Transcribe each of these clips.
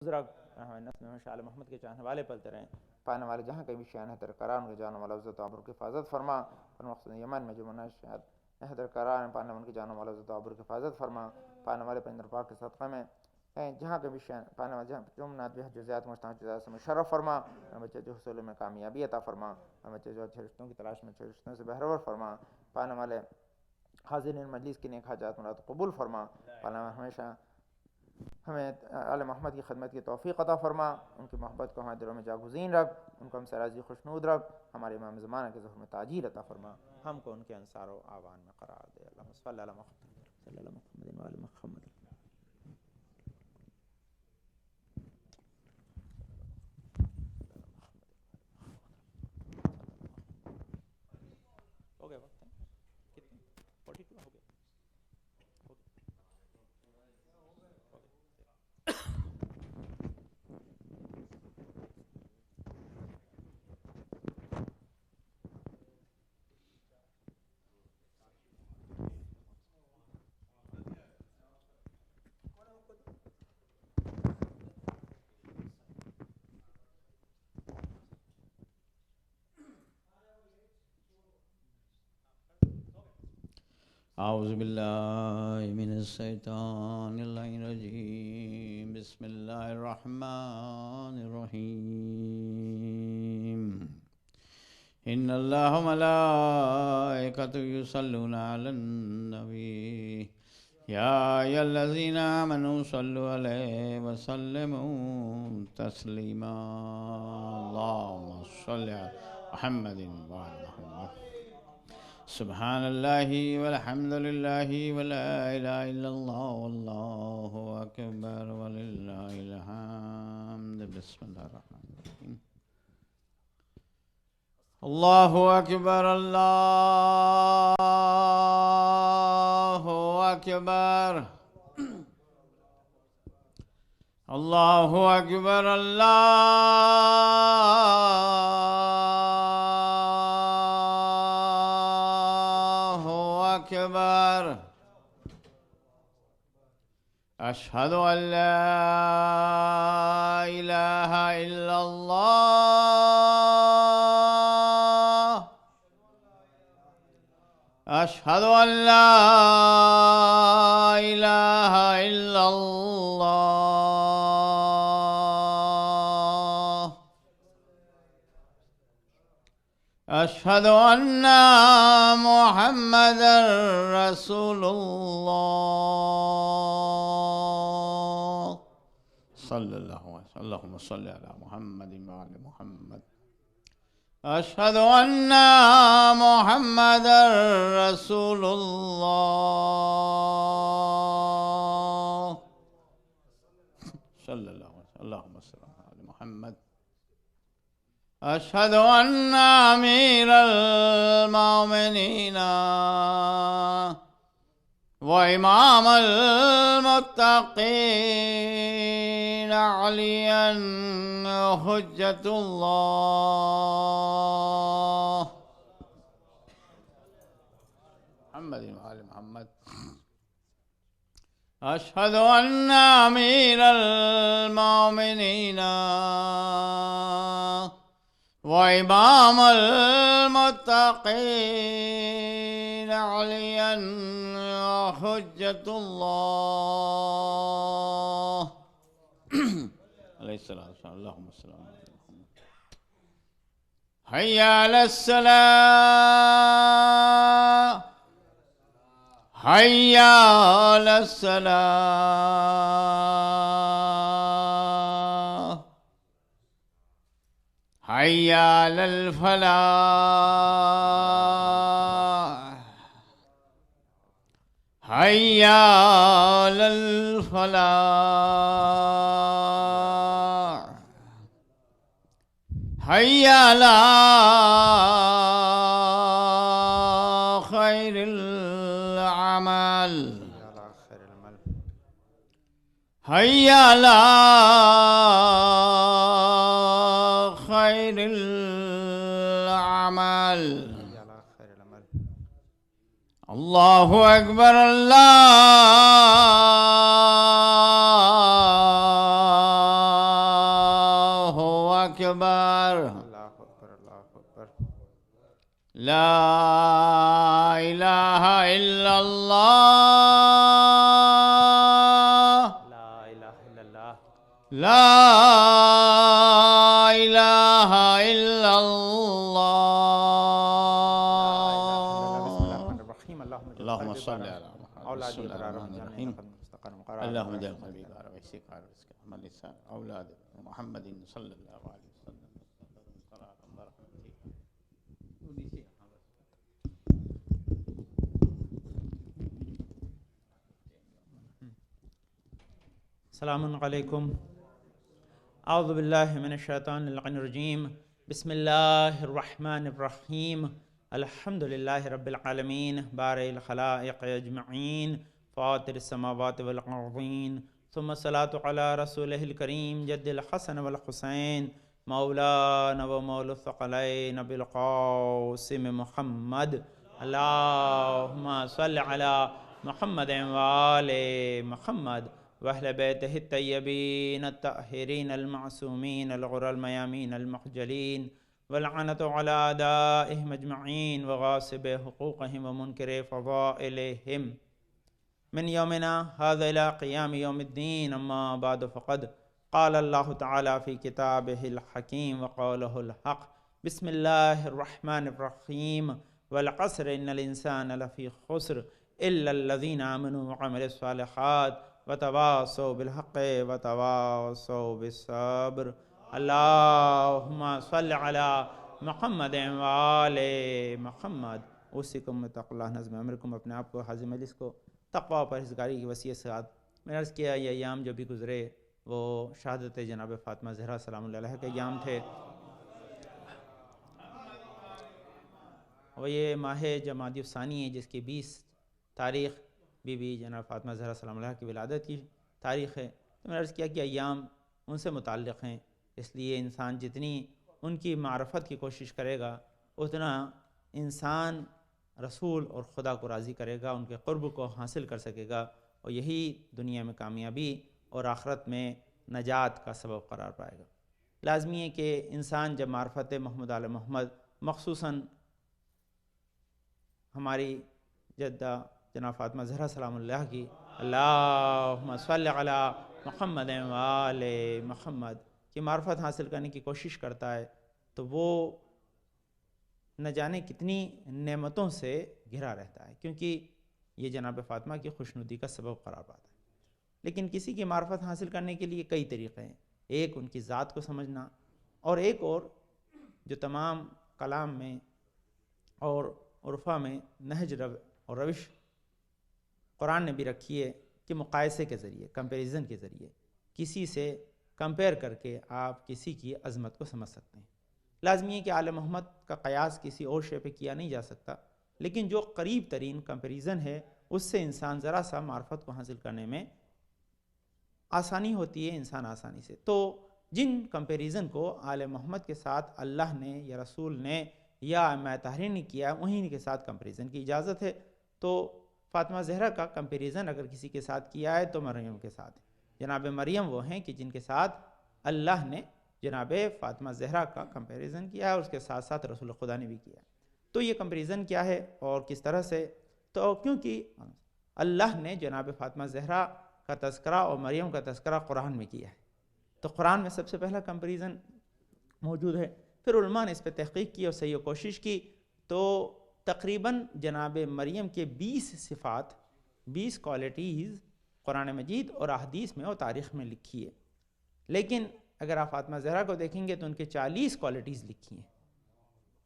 نسل میں شال محمد کے چاہنے والے پلتے رہیں، پانے والے جہاں کہیں بھی شان ہے قرار ان کے جانوں والا عزت و عبر کی حفاظت فرما، اور مقصد یمن میں جو منشیات قرار پانے ان کے جانوں والا عزت و عبر کی حفاظت فرما، پانے والے پیندر پاک کے صدقہ میں جہاں کہیں بھی شان پانے والے جہاں جو منات بھی جزیات مستحق جزیات سے مشرف فرما، اور بچے جو حصول میں کامیابی عطا فرما، اور بچے جو اچھے رشتوں کی تلاش میں اچھے رشتوں سے بہرور فرما، پانے والے حاضرین مجلس کی نیک حاجات مراد قبول فرما، پانے والے ہمیشہ ہمیں آل محمد کی خدمت کی توفیق عطا فرما، ان کی محبت کو ہمارے دلوں میں جاگزین رکھ، ان کو ہم سے راضی خوشنود رکھ، ہمارے امام زمانہ کے ظہور میں تاجیل عطا فرما، ہم کو ان کے انصار و اعوان میں قرار دے۔ اللہم صلی علی محمد صلی اللہ محمد و آل محمد۔ ہو گیا وقت کتنے 42 ہو گیا۔ اعوذ باللہ من الشیطان الرجیم، بسم اللہ الرحمن الرحیم، ان اللہ ملائکۃ یصلون علی النبی یا ایھا الذین آمنوا صلوا علیہ وسلموا تسلیما، اللہم صل علی محمد وعلی محمد، سبحان اللہ والحمد للہ ولا الہ الا اللہ واللہ اکبر وللہ الحمد۔ بسم اللہ الرحمن الرحیم، اللہ اکبر اللہ اکبر، اللہ اکبر اکبر، اشہد ان لا الہ الا اللہ، اشہد ان لا الہ الا اللہ، اشہد ان محمد رسول اللہ، صلی اللہ علیہ وسلم، اللہم صلی علی محمد وعلی محمد، اشہد ان محمد رسول اللہ، صلی اللہ علیہ وسلم، اللہم صلی علی محمد، اشہد ان امیر المومنین وامام المتقین علی حجۃ اللہ، محمد وآل محمد، اشہد ان امیر المومنین وامام المتقین علی حجۃ اللہ، علیہ السلام، اللہم صلی علی محمد، حی علی الصلاۃ، حی علی الصلاۃ، حی علی الفلاح، حی علی الفلاح، حی علی خیر العمل، حی علی خیر العمل، اللہ اکبر اللہ أكبر اللہ اکبر اللہ اکبر لا إله إلا الله لا الہ الا اللہ لا إله إلا الله بسم اللہ الرحمن الرحیم اللهم صل على محمد اولادی بسم الله قرار الرحمن جان الرحيم مستقر مقرار اللهم اجعل قلبي قرار ويسي قرار رزق محمد لسان أولاد محمد صلى الله عليه وسلم قرار بركاته السلام علیکم اعوذ باللہ من الشیطان اللعین الرجیم بسم اللہ الرحمن الرحیم الحمد للہ رب العالمین بارئ الخلائق اجمعین فاطر السماوات والارضین ثم الصلاة علی رسولہ الکریم جد الحسن والحسین مولانا و مولا الثقلین بالقاسم محمد اللہم صل علی محمد وآل محمد وأهل بيته الطيبين الطاهرين المعصومين الغر الميامين المخجلين واللعنة على أعدائهم أجمعين وغاصب حقوقهم ومنكر فضائلهم من يومنا هذا إلى قيام يوم الدين أما بعد فقد قال الله تعالى في كتابه الحكيم وقوله الحق بسم الله الرحمن الرحيم والعصر إن الإنسان لفي خسر إلا الذين آمنوا وعملوا الصالحات وتواصوا بالحق وتواصوا بالصبر اللهم صل على محمد وآل محمد اوصیکم بتقوی اللہ نظم امرکم اپنے آپ کو حاضر مجلس کو تقوی و پرہیزگاری کی وصیت سے میں نے عرض کیا یہ ایام جو بھی گزرے وہ شہادت جناب فاطمہ زہرا سلام اللہ علیہ کے ایام تھے وہ یہ ماہ جمادی الثانی ہے جس کی 20 تاریخ بی بی جناب فاطمہ زہرا سلام اللہ کی ولادت کی تاریخ ہے تو میں نے عرض کیا کہ ایام ان سے متعلق ہیں اس لیے انسان جتنی ان کی معرفت کی کوشش کرے گا اتنا انسان رسول اور خدا کو راضی کرے گا ان کے قرب کو حاصل کر سکے گا اور یہی دنیا میں کامیابی اور آخرت میں نجات کا سبب قرار پائے گا لازمی ہے کہ انسان جب معرفت محمد آل محمد خصوصاً ہماری جدہ جناب فاطمہ زہرا سلام اللہ کی اللہم صلی علی محمد وآل محمد کی معرفت حاصل کرنے کی کوشش کرتا ہے تو وہ نہ جانے کتنی نعمتوں سے گھرا رہتا ہے کیونکہ یہ جناب فاطمہ کی خوشنودی کا سبب قرار پاتا ہے لیکن کسی کی معرفت حاصل کرنے کے لیے کئی طریقے ہیں ایک ان کی ذات کو سمجھنا اور ایک اور جو تمام کلام میں اور عرفہ میں نہج اور روش قرآن نے بھی رکھی ہے کہ مقایسے کے ذریعے کمپیریزن کے ذریعے کسی سے کمپیئر کر کے آپ کسی کی عظمت کو سمجھ سکتے ہیں لازمی ہے کہ آل محمد کا قیاس کسی اور شے پہ کیا نہیں جا سکتا لیکن جو قریب ترین کمپیریزن ہے اس سے انسان ذرا سا معرفت کو حاصل کرنے میں آسانی ہوتی ہے انسان آسانی سے تو جن کمپیریزن کو آل محمد کے ساتھ اللہ نے یا رسول نے یا ائمہ طاہرین نے کیا انہی کے ساتھ کمپیریزن کی اجازت ہے تو فاطمہ زہرا کا کمپیریزن اگر کسی کے ساتھ کیا ہے تو مریم کے ساتھ جناب مریم وہ ہیں کہ جن کے ساتھ اللہ نے جناب فاطمہ زہرا کا کمپیریزن کیا ہے اور اس کے ساتھ ساتھ رسول خدا نے بھی کیا تو یہ کمپیریزن کیا ہے اور کس طرح سے تو کیونکہ اللہ نے جناب فاطمہ زہرا کا تذکرہ اور مریم کا تذکرہ قرآن میں کیا ہے تو قرآن میں سب سے پہلا کمپیریزن موجود ہے پھر علماء نے اس پہ تحقیق کی اور صحیح کوشش کی تو تقریباً جناب مریم کے 20 صفات 20 کوالٹیز قرآن مجید اور احادیث میں اور تاریخ میں لکھی ہے لیکن اگر آپ فاطمہ زہرا کو دیکھیں گے تو ان کے 40 کوالٹیز لکھی ہیں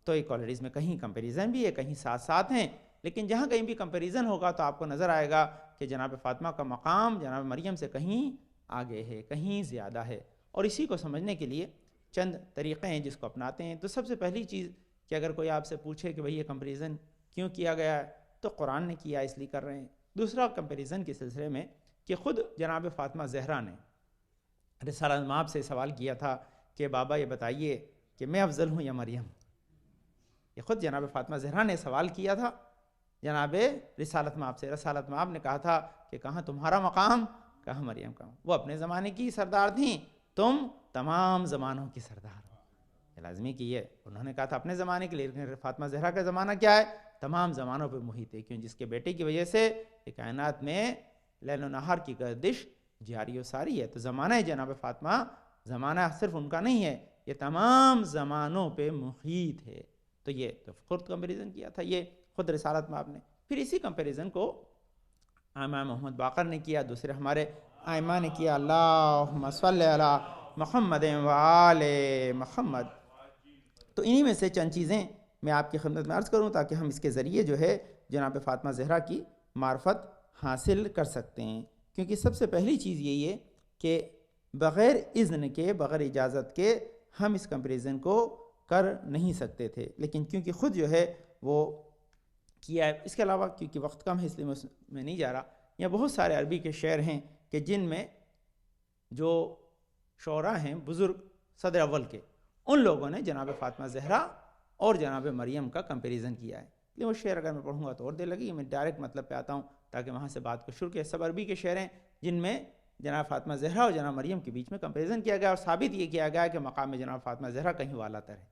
تو یہ کوالٹیز میں کہیں کمپیریزن بھی ہے کہیں ساتھ ساتھ ہیں لیکن جہاں کہیں بھی کمپیریزن ہوگا تو آپ کو نظر آئے گا کہ جناب فاطمہ کا مقام جناب مریم سے کہیں آگے ہے کہیں زیادہ ہے اور اسی کو سمجھنے کے لیے چند طریقے ہیں جس کو اپناتے ہیں تو سب سے پہلی چیز کہ اگر کوئی آپ سے پوچھے کہ بھئی یہ کمپیریزن کیوں کیا گیا ہے تو قرآن نے کیا اس لیے کر رہے ہیں دوسرا کمپیریزن کے سلسلے میں کہ خود جناب فاطمہ زہرا نے رسالۃ مآب سے سوال کیا تھا کہ بابا یہ بتائیے کہ میں افضل ہوں یا مریم یہ خود جناب فاطمہ زہرا نے سوال کیا تھا جناب رسالۃ مآب سے رسالۃ مآب نے کہا تھا کہ کہاں تمہارا مقام کہاں مریم کا وہ اپنے زمانے کی سردار تھیں تم تمام زمانوں کی سردار ہو لازمی کی ہے، انہوں نے کہا تھا اپنے زمانے کے لیے، لیکن فاطمہ زہرا کا زمانہ کیا ہے؟ تمام زمانوں پہ محیط ہے، کیوں؟ جس کے بیٹے کی وجہ سے یہ کائنات میں لیل و نہار کی گردش جاری و ساری ہے۔ تو زمانہ جناب فاطمہ زمانہ صرف ان کا نہیں ہے، یہ تمام زمانوں پہ محیط ہے۔ تو یہ تو خود کمپیریزن کیا تھا یہ خود رسالت میں آپ نے، پھر اسی کمپیریزن کو امام محمد باقر نے کیا، دوسرے ہمارے ائمہ نے کیا۔ اللہم صلی علی محمد و آل محمد۔ تو انہی میں سے چند چیزیں میں آپ کی خدمت میں عرض کروں تاکہ ہم اس کے ذریعے جو ہے جناب فاطمہ زہرا کی معرفت حاصل کر سکتے ہیں، کیونکہ سب سے پہلی چیز یہی ہے کہ بغیر اذن کے، بغیر اجازت کے ہم اس کمپیریزن کو کر نہیں سکتے تھے، لیکن کیونکہ خود جو ہے وہ کیا ہے۔ اس کے علاوہ کیونکہ وقت کم ہے اس لیے میں نہیں جا رہا، یہاں بہت سارے عربی کے شعر ہیں کہ جن میں جو شعراء ہیں بزرگ صدر اول کے، ان لوگوں نے جناب فاطمہ زہرا اور جناب مریم کا کمپیریزن کیا ہے۔ لیکن وہ شعر اگر میں پڑھوں گا تو اور دیر لگی، میں ڈائریکٹ مطلب پہ آتا ہوں تاکہ وہاں سے بات کو شروع کیا۔ سب عربی کے شعر ہیں جن میں جناب فاطمہ زہرا اور جناب مریم کے بیچ میں کمپیریزن کیا گیا، اور ثابت یہ کیا گیا کہ مقام میں جناب فاطمہ زہرا کہیں والا تر ہے۔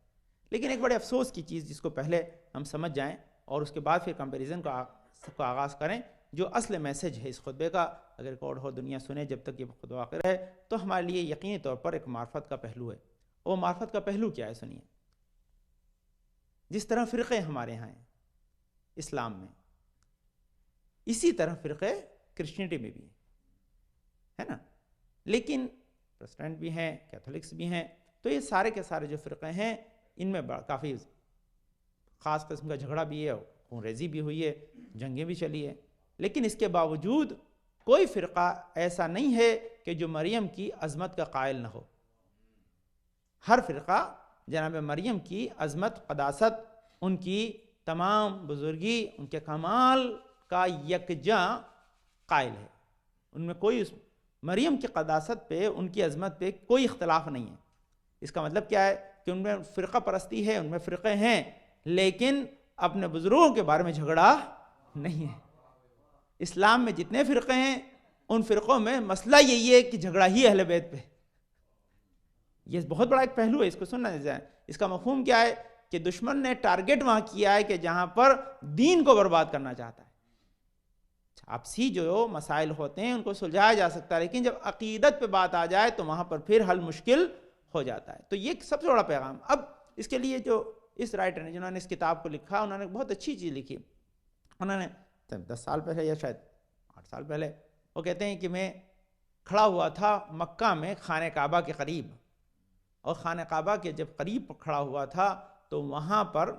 لیکن ایک بڑے افسوس کی چیز جس کو پہلے ہم سمجھ جائیں اور اس کے بعد پھر کمپیریزن کو آغاز کریں، جو اصل میسج ہے اس خطبے کا، اگر ریکارڈ ہو دنیا سنے جب تک یہ خطبہ آخر ہے، تو ہمارے لیے یقینی طور پر ایک معرفت کا پہلو ہے۔ وہ معرفت کا پہلو کیا ہے؟ سنیے، جس طرح فرقے ہمارے ہاں ہیں اسلام میں، اسی طرح فرقے کرسچینٹی میں بھی ہے نا، لیکن پروٹسٹنٹ بھی ہیں، کیتھولکس بھی ہیں، تو یہ سارے کے سارے جو فرقے ہیں ان میں کافی خاص قسم کا جھگڑا بھی ہے، خون ریزی بھی ہوئی ہے، جنگیں بھی چلی ہے، لیکن اس کے باوجود کوئی فرقہ ایسا نہیں ہے کہ جو مریم کی عظمت کا قائل نہ ہو۔ ہر فرقہ جناب مریم کی عظمت، قداست، ان کی تمام بزرگی، ان کے کمال کا یکجاں قائل ہے۔ ان میں کوئی مریم کی قداست پہ، ان کی عظمت پہ کوئی اختلاف نہیں ہے۔ اس کا مطلب کیا ہے کہ ان میں فرقہ پرستی ہے، ان میں فرقے ہیں، لیکن اپنے بزرگوں کے بارے میں جھگڑا نہیں ہے۔ اسلام میں جتنے فرقے ہیں ان فرقوں میں مسئلہ یہی ہے کہ جھگڑا ہی اہل بیت پہ۔ یہ بہت بڑا ایک پہلو ہے، اس کو سننا جائے۔ اس کا مفہوم کیا ہے کہ دشمن نے ٹارگٹ وہاں کیا ہے کہ جہاں پر دین کو برباد کرنا چاہتا ہے۔ آپسی جو مسائل ہوتے ہیں ان کو سلجھایا جا سکتا ہے، لیکن جب عقیدت پہ بات آ جائے تو وہاں پر پھر حل مشکل ہو جاتا ہے۔ تو یہ سب سے بڑا پیغام۔ اب اس کے لیے جو اس رائٹر نے، جنہوں نے اس کتاب کو لکھا، انہوں نے بہت اچھی چیز لکھی۔ انہوں نے 10 سال پہلے یا شاید 8 سال پہلے، وہ کہتے ہیں کہ میں کھڑا ہوا تھا مکہ میں خانہ کعبہ کے قریب، اور خانہ کعبہ کے جب قریب کھڑا ہوا تھا تو وہاں پر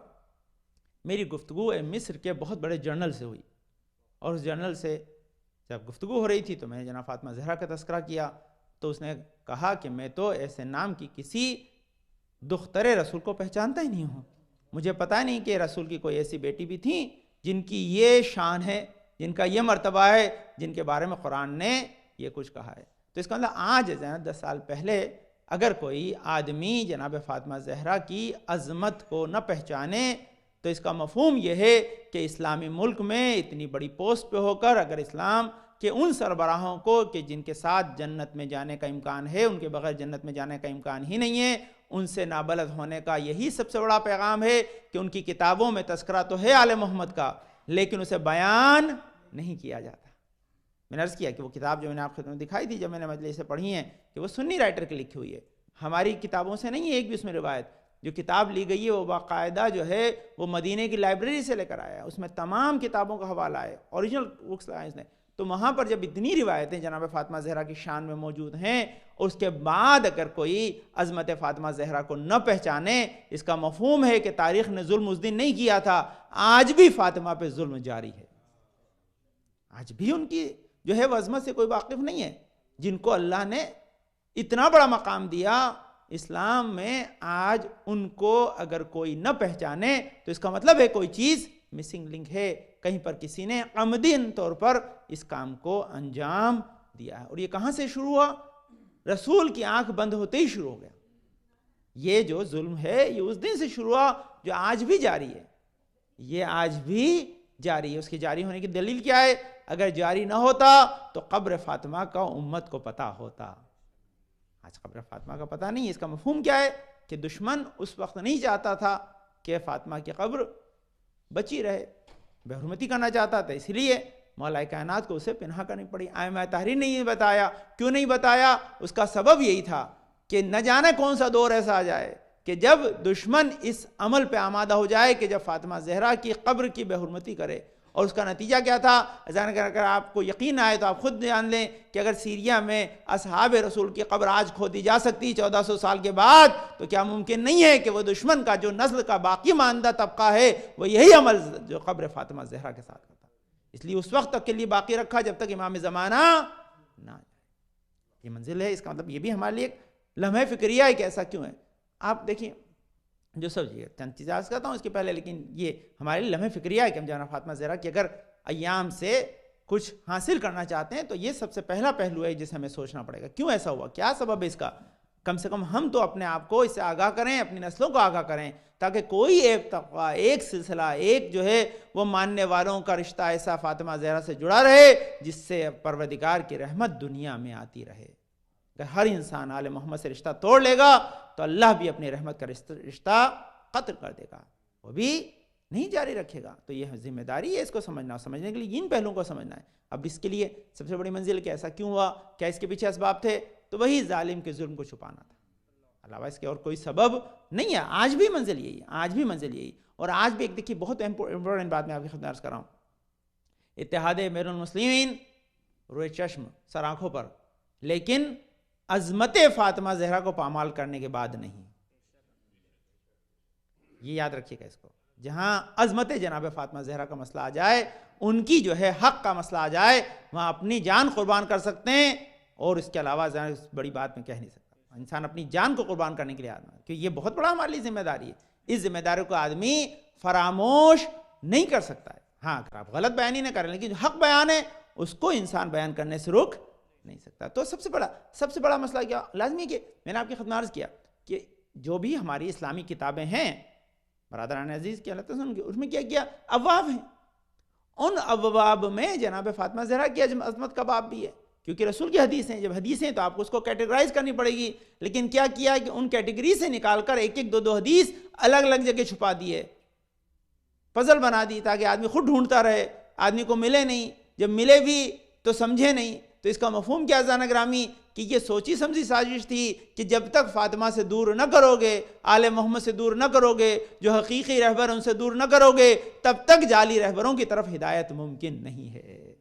میری گفتگو مصر کے بہت بڑے جرنل سے ہوئی، اور اس جرنل سے جب گفتگو ہو رہی تھی تو میں نے جناب فاطمہ زہرا کا تذکرہ کیا، تو اس نے کہا کہ میں تو ایسے نام کی کسی دختر رسول کو پہچانتا ہی نہیں ہوں، مجھے پتہ نہیں کہ رسول کی کوئی ایسی بیٹی بھی تھیں جن کی یہ شان ہے، جن کا یہ مرتبہ ہے، جن کے بارے میں قرآن نے یہ کچھ کہا ہے۔ تو اس کا مطلب آج 10 سال پہلے اگر کوئی آدمی جناب فاطمہ زہرا کی عظمت کو نہ پہچانے تو اس کا مفہوم یہ ہے کہ اسلامی ملک میں اتنی بڑی پوسٹ پہ ہو کر اگر اسلام کہ ان سربراہوں کو کہ جن کے ساتھ جنت میں جانے کا امکان ہے، ان کے بغیر جنت میں جانے کا امکان ہی نہیں ہے، ان سے نابلد ہونے کا یہی سب سے بڑا پیغام ہے کہ ان کی کتابوں میں تذکرہ تو ہے آل محمد کا، لیکن اسے بیان نہیں کیا جاتا۔ میں نے عرض کیا کہ وہ کتاب جو میں نے آپ خدمت میں دکھائی تھی جب میں نے مجلس سے پڑھی ہیں کہ وہ سنی رائٹر کی لکھی ہوئی ہے، ہماری کتابوں سے نہیں ہے ایک بھی اس میں روایت۔ جو کتاب لی گئی ہے وہ باقاعدہ جو ہے وہ مدینہ کی لائبریری سے لے کر آیا ہے، اس میں تمام کتابوں کا حوالہ ہے، اوریجنل بکس لائے اس نے۔ تو وہاں پر جب اتنی روایتیں جناب فاطمہ زہرا کی شان میں موجود ہیں، اور اس کے بعد اگر کوئی عظمت فاطمہ زہرا کو نہ پہچانے، اس کا مفہوم ہے کہ تاریخ نے ظلم اس دن نہیں کیا تھا، آج بھی فاطمہ پہ ظلم جاری ہے، آج بھی ان کی جو ہے وہ عظمت سے کوئی واقف نہیں ہے، جن کو اللہ نے اتنا بڑا مقام دیا اسلام میں، آج ان کو اگر کوئی نہ پہچانے تو اس کا مطلب ہے کوئی چیز مسنگ لنک ہے، کہیں پر کسی نے عمدین طور پر اس کام کو انجام دیا ہے۔ اور یہ کہاں سے شروع ہوا؟ رسول کی آنکھ بند ہوتے ہی شروع ہو گیا۔ یہ جو ظلم ہے یہ اس دن سے شروع ہوا جو آج بھی جاری ہے، یہ آج بھی جاری ہے۔ اس کے جاری ہونے کی دلیل کیا ہے؟ اگر جاری نہ ہوتا تو قبر فاطمہ کا امت کو پتہ ہوتا، آج قبر فاطمہ کا پتہ نہیں ہے۔ اس کا مفہوم کیا ہے کہ دشمن اس وقت نہیں چاہتا تھا کہ فاطمہ کی قبر بچی رہے، بے حرمتی کرنا چاہتا تھا، اس لیے مولا کائنات کو اسے پنہا کرنی پڑی۔ ائمہ تحریر نے یہ بتایا، کیوں نہیں بتایا؟ اس کا سبب یہی تھا کہ نہ جانے کون سا دور ایسا آ جائے کہ جب دشمن اس عمل پہ آمادہ ہو جائے کہ جب فاطمہ زہرا کی قبر کی بے حرمتی کرے۔ اور اس کا نتیجہ کیا تھا؟ اگر آپ کو یقین آئے تو آپ خود جان لیں کہ اگر سیریا میں اصحاب رسول کی قبر آج کھودی جا سکتی 1400 سال کے بعد، تو کیا ممکن نہیں ہے کہ وہ دشمن کا جو نسل کا باقی ماندہ طبقہ ہے وہ یہی عمل جو قبر فاطمہ زہرا کے ساتھ کرتا؟ اس لیے اس وقت تک کے لیے باقی رکھا جب تک امام زمانہ نہ آئے۔ یہ منزل ہے، اس کا مطلب یہ بھی ہمارے لیے ایک لمحہ فکریہ ہے کہ ایسا کیوں ہے۔ آپ دیکھیں جو سب چند چیزیں عرض کرتا ہوں اس کے پہلے، لیکن یہ ہمارے لیے لمحہ فکریہ ہے کہ ہم جناب فاطمہ زہرا کی اگر ایام سے کچھ حاصل کرنا چاہتے ہیں تو یہ سب سے پہلا پہلو ہے جسے ہمیں سوچنا پڑے گا، کیوں ایسا ہوا، کیا سبب ہے اس کا۔ کم سے کم ہم تو اپنے آپ کو اس سے آگاہ کریں، اپنی نسلوں کو آگاہ کریں، تاکہ کوئی ایک طبقہ، ایک سلسلہ، ایک جو ہے وہ ماننے والوں کا رشتہ ایسا فاطمہ زہرا سے جڑا رہے جس سے پروردگار کی رحمت دنیا میں آتی رہے۔ اگر ہر انسان آل محمد سے رشتہ توڑ لے گا تو اللہ بھی اپنی رحمت کا رشتہ قطع کر دے گا، وہ بھی نہیں جاری رکھے گا۔ تو یہ ذمہ داری ہے اس کو سمجھنا، سمجھنے کے لیے ان پہلوؤں کو سمجھنا ہے۔ اب اس کے لیے سب سے بڑی منزل کہ ایسا کیوں ہوا، کیا اس کے پیچھے اسباب تھے؟ تو وہی ظالم کے ظلم کو چھپانا تھا، علاوہ اس کے اور کوئی سبب نہیں ہے۔ آج بھی منزل یہی ہے، آج بھی منزل یہی۔ اور آج بھی ایک دیکھیے بہت امپورٹنٹ بات میں آپ کی خدمت عرض کر رہا ہوں، اتحاد امیر المسلمین روئے چشم، سر آنکھوں پر، لیکن عظمت فاطمہ زہرا کو پامال کرنے کے بعد نہیں۔ یہ یاد رکھیے گا اس کو، جہاں عظمت جناب فاطمہ زہرا کا مسئلہ آ جائے، ان کی جو ہے حق کا مسئلہ آ جائے، وہاں اپنی جان قربان کر سکتے ہیں، اور اس کے علاوہ بڑی بات میں کہہ نہیں سکتا۔ انسان اپنی جان کو قربان کرنے کے لیے آدمی، کیونکہ یہ بہت بڑا ہمارے لیے ذمہ داری ہے۔ اس ذمہ داری کو آدمی فراموش نہیں کر سکتا ہے۔ ہاں اگر آپ غلط بیان ہی نہ کریں، لیکن جو حق بیان ہے اس کو انسان بیان کرنے سے رک نہیں سکتا۔ تو سب سے بڑا مسئلہ کیا لازمی ہے کہ میں نے آپ کی خدمت عرض کیا کہ جو بھی ہماری اسلامی کتابیں ہیں برادران عزیز کی اللہ تعالیٰ کی، اس میں کیا ابواب ہیں، ان ابواب میں جناب فاطمہ زہرا کی عظمت کا باب بھی ہے، کیونکہ رسول کی حدیث ہیں۔ جب حدیثیں تو آپ کو اس کو کیٹیگرائز کرنی پڑے گی، لیکن کیا کہ ان کیٹیگری سے نکال کر ایک ایک دو حدیث الگ الگ جگہ چھپا دیے، پزل بنا دی، تاکہ آدمی خود ڈھونڈتا رہے، آدمی کو ملے نہیں، جب ملے بھی تو سمجھے نہیں۔ تو اس کا مفہوم کیا زانا گرامی کہ یہ سوچی سمجھی سازش تھی کہ جب تک فاطمہ سے دور نہ کرو گے، آل محمد سے دور نہ کرو گے، جو حقیقی رہبر ان سے دور نہ کرو گے، تب تک جعلی رہبروں کی طرف ہدایت ممکن نہیں ہے۔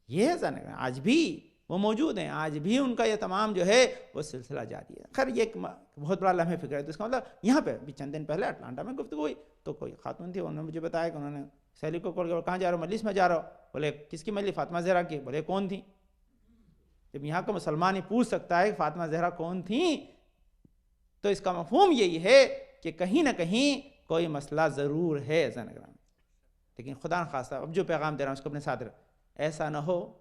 یہ ہے زانا گرامی، آج بھی وہ موجود ہیں، آج بھی ان کا یہ تمام جو ہے وہ سلسلہ جاری ہے۔ خیر یہ ایک بہت بڑا لمحہ فکر ہے۔ تو اس کا مطلب یہاں پہ بھی چند دن پہلے اٹلانٹا میں گفتگو ہوئی تو کوئی خاتون تھی، انہوں نے مجھے بتایا کہ انہوں نے سیلی کو کال کیا، کہاں جا رہا ہو؟ مجلس میں جا رہا ہو۔ بولے کس کی مجلس؟ فاطمہ زہرا کی۔ بولے کون تھی؟ جب یہاں کا مسلمان ہی پوچھ سکتا ہے کہ فاطمہ زہرا کون تھیں، تو اس کا مفہوم یہی ہے کہ کہیں نہ کہیں کوئی مسئلہ ضرور ہے زنگرام۔ لیکن خدا نخواستہ اب جو پیغام دے رہا ہوں اس کو اپنے ساتھ رکھ، ایسا نہ ہو